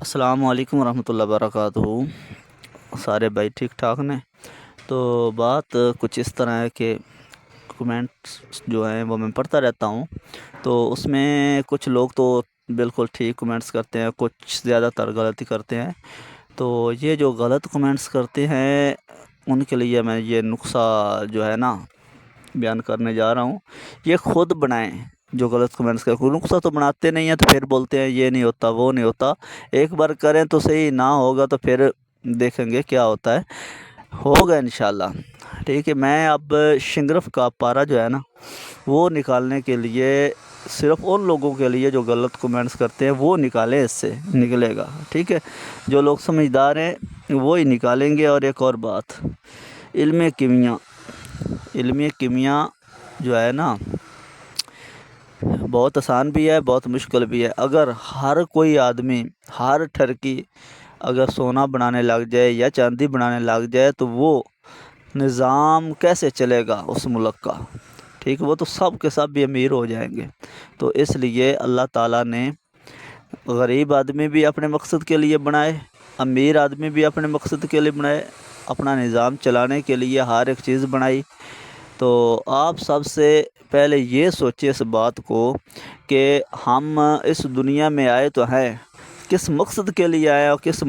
السلام علیکم ورحمۃ اللہ وبرکاتہ۔ سارے بھائی ٹھیک ٹھاک نے؟ تو بات کچھ اس طرح ہے کہ کمنٹس جو ہیں وہ میں پڑھتا رہتا ہوں، تو اس میں کچھ لوگ تو بالکل ٹھیک کمنٹس کرتے ہیں، کچھ زیادہ تر غلطی کرتے ہیں۔ تو یہ جو غلط کمنٹس کرتے ہیں ان کے لیے میں یہ نسخہ جو ہے نا بیان کرنے جا رہا ہوں۔ یہ خود بنائیں، جو غلط کمنٹس کا کوئی نسخہ تو بناتے نہیں ہیں، تو پھر بولتے ہیں یہ نہیں ہوتا وہ نہیں ہوتا۔ ایک بار کریں تو صحیح، نہ ہوگا تو پھر دیکھیں گے کیا ہوتا ہے، ہوگا انشاءاللہ۔ ٹھیک ہے، میں اب شنگرف کا پارا جو ہے نا وہ نکالنے کے لیے صرف ان لوگوں کے لیے جو غلط کمنٹس کرتے ہیں وہ نکالیں، اس سے نکلے گا۔ ٹھیک ہے، جو لوگ سمجھدار ہیں وہی نکالیں گے۔ اور ایک اور بات، علم کیمیا جو ہے نا بہت آسان بھی ہے، بہت مشکل بھی ہے۔ اگر ہر کوئی آدمی، ہر ٹھرکی اگر سونا بنانے لگ جائے یا چاندی بنانے لگ جائے تو وہ نظام کیسے چلے گا اس ملک کا؟ ٹھیک ہے، وہ تو سب کے سب بھی امیر ہو جائیں گے۔ تو اس لیے اللہ تعالیٰ نے غریب آدمی بھی اپنے مقصد کے لیے بنائے، امیر آدمی بھی اپنے مقصد کے لیے بنائے، اپنا نظام چلانے کے لیے ہر ایک چیز بنائی۔ تو آپ سب سے پہلے یہ سوچیں اس بات کو کہ ہم اس دنیا میں آئے تو ہیں، کس مقصد کے لیے آئے اور کس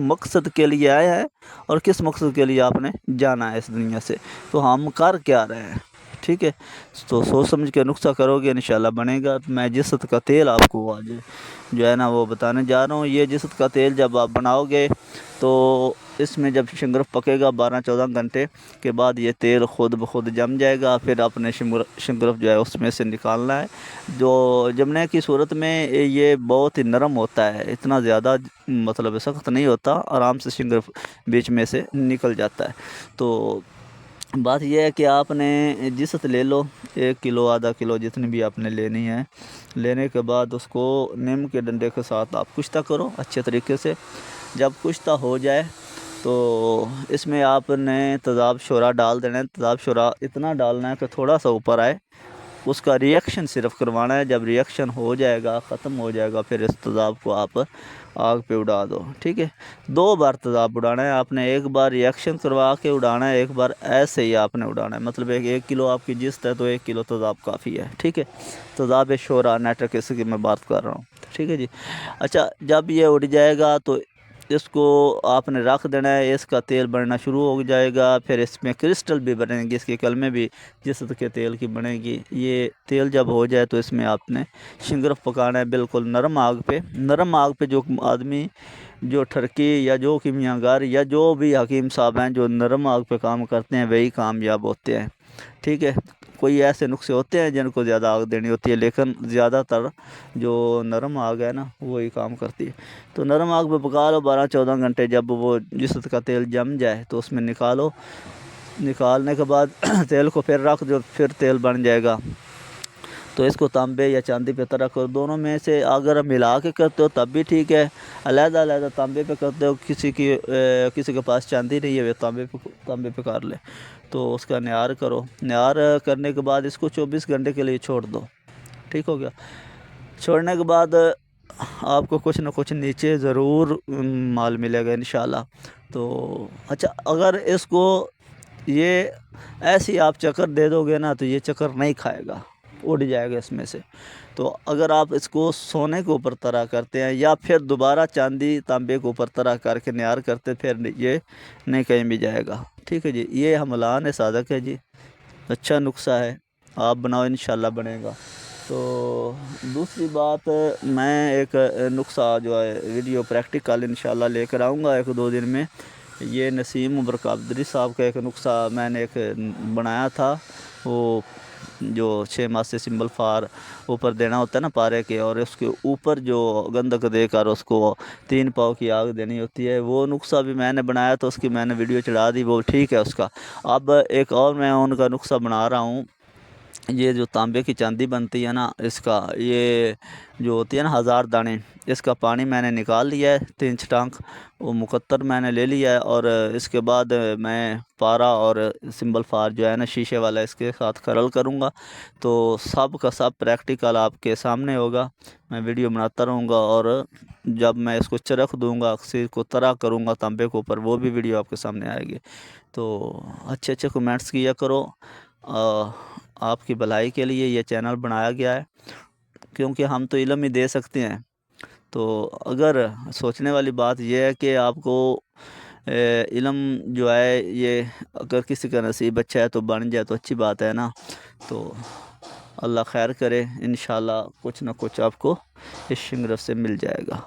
مقصد کے لیے آئے ہیں اور کس مقصد کے لیے آپ نے جانا ہے اس دنیا سے، تو ہم کر کیا رہے ہیں۔ ٹھیک ہے، تو سوچ سمجھ کے نسخہ کرو گے انشاءاللہ بنے گا۔ میں جست کا تیل آپ کو آج جو ہے نا وہ بتانے جا رہا ہوں۔ یہ جست کا تیل جب آپ بناؤ گے تو اس میں جب شنگرف پکے گا 12-14 گھنٹے کے بعد یہ تیل خود بخود جم جائے گا۔ پھر اپنے شنگرف جو ہے اس میں سے نکالنا ہے۔ جو جمنے کی صورت میں یہ بہت ہی نرم ہوتا ہے، اتنا زیادہ مطلب سخت نہیں ہوتا، آرام سے شنگرف بیچ میں سے نکل جاتا ہے۔ تو بات یہ ہے کہ آپ نے جست لے لو، 1 کلو آدھا کلو جتنی بھی آپ نے لینی ہے۔ لینے کے بعد اس کو نیم کے ڈنڈے کے ساتھ آپ کشتہ کرو اچھے طریقے سے۔ جب کشتہ ہو جائے تو اس میں آپ نے تیزاب شورا ڈال دینا ہے۔ تیزاب شورا اتنا ڈالنا ہے کہ تھوڑا سا اوپر آئے، اس کا ریئیکشن صرف کروانا ہے۔ جب ریئیکشن ہو جائے گا، ختم ہو جائے گا، پھر اس تیزاب کو آپ آگ پہ اڑا دو۔ ٹھیک ہے، 2 بار تیزاب اڑانا ہے آپ نے، ایک بار ریئیکشن کروا کے اڑانا ہے، ایک بار ایسے ہی آپ نے اڑانا ہے۔ مطلب 1 کلو آپ کی جست ہے تو 1 کلو تیزاب کافی ہے۔ ٹھیک ہے، تیزاب شورا نیٹرک ایسڈ کی میں بات کر رہا ہوں۔ ٹھیک ہے جی، اچھا جب یہ اڑ جائے گا تو اس کو آپ نے رکھ دینا ہے، اس کا تیل بننا شروع ہو جائے گا۔ پھر اس میں کرسٹل بھی بنیں گی، اس کی کلمیں بھی جست کے تیل کی بنے گی۔ یہ تیل جب ہو جائے تو اس میں آپ نے شنگرف پکانا ہے بالکل نرم آگ پہ۔ نرم آگ پہ جو آدمی، جو ٹھرکی یا جو کیمیاں گر یا جو بھی حکیم صاحب ہیں جو نرم آگ پہ کام کرتے ہیں وہی کامیاب ہوتے ہیں۔ ٹھیک ہے، کوئی ایسے نسخے ہوتے ہیں جن کو زیادہ آگ دینی ہوتی ہے، لیکن زیادہ تر جو نرم آگ ہے نا وہی کام کرتی ہے۔ تو نرم آگ پہ پکا لو 12-14 گھنٹے۔ جب وہ جست کا تیل جم جائے تو اس میں نکالو۔ نکالنے کے بعد تیل کو پھر رکھ دو، پھر تیل بن جائے گا۔ تو اس کو تانبے یا چاندی پہ طرح کرو، دونوں میں سے اگر ملا کے کرتے ہو تب بھی ٹھیک ہے۔ علیحدہ علیحدہ تانبے پہ کرتے ہو، کسی کے پاس چاندی نہیں ہے وہ تانبے پہ کر لے، تو اس کا نہار کرو۔ نہار کرنے کے بعد اس کو 24 گھنٹے کے لیے چھوڑ دو۔ ٹھیک ہو گیا، چھوڑنے کے بعد آپ کو کچھ نہ کچھ نیچے ضرور مال ملے گا انشاءاللہ۔ تو اچھا، اگر اس کو یہ ایسی آپ چکر دے دو گے نا تو یہ چکر نہیں کھائے گا، اڑ جائے گا اس میں سے۔ تو اگر آپ اس کو سونے کے اوپر طرح کرتے ہیں یا پھر دوبارہ چاندی تانبے کے اوپر طرح کر کے نہار کرتے، پھر یہ نہیں کہیں بھی جائے گا۔ ٹھیک ہے جی، یہ حملان صادق ہے جی، اچھا نسخہ ہے، آپ بناؤ انشاءاللہ بنے گا۔ تو دوسری بات، میں ایک نسخہ جو ہے ویڈیو پریکٹیکل انشاءاللہ لے کر آؤں گا 1-2 دن میں۔ یہ نسیم برقعبدری صاحب کا ایک نسخہ میں نے ایک بنایا تھا، وہ جو 6 ماہ سے سمبل فار اوپر دینا ہوتا ہے نا پارے کے، اور اس کے اوپر جو گندک دے کر اس کو 3 پاؤ کی آگ دینی ہوتی ہے، وہ نسخہ بھی میں نے بنایا تو اس کی میں نے ویڈیو چڑھا دی، وہ ٹھیک ہے اس کا۔ اب ایک اور میں ان کا نسخہ بنا رہا ہوں، یہ جو تانبے کی چاندی بنتی ہے نا، اس کا یہ جو ہوتی ہے نا 1000 دانے، اس کا پانی میں نے نکال لیا ہے 3 چھٹانک، وہ مقطر میں نے لے لیا ہے، اور اس کے بعد میں پارا اور سمبل فار جو ہے نا شیشے والا اس کے ساتھ کرل کروں گا، تو سب کا سب پریکٹیکل آپ کے سامنے ہوگا، میں ویڈیو بناتا رہوں گا، اور جب میں اس کو چرخ دوں گا اکسیر کو طرح کروں گا تانبے کے اوپر، وہ بھی ویڈیو آپ کے سامنے آئے گی۔ تو اچھے اچھے کمنٹس کیا کرو، آپ کی بھلائی کے لیے یہ چینل بنایا گیا ہے، کیونکہ ہم تو علم ہی دے سکتے ہیں۔ تو اگر سوچنے والی بات یہ ہے کہ آپ کو علم جو ہے یہ اگر کسی کا نصیب اچھا ہے تو بن جائے تو اچھی بات ہے نا، تو اللہ خیر کرے، انشاءاللہ کچھ نہ کچھ آپ کو اس شنگرف سے مل جائے گا۔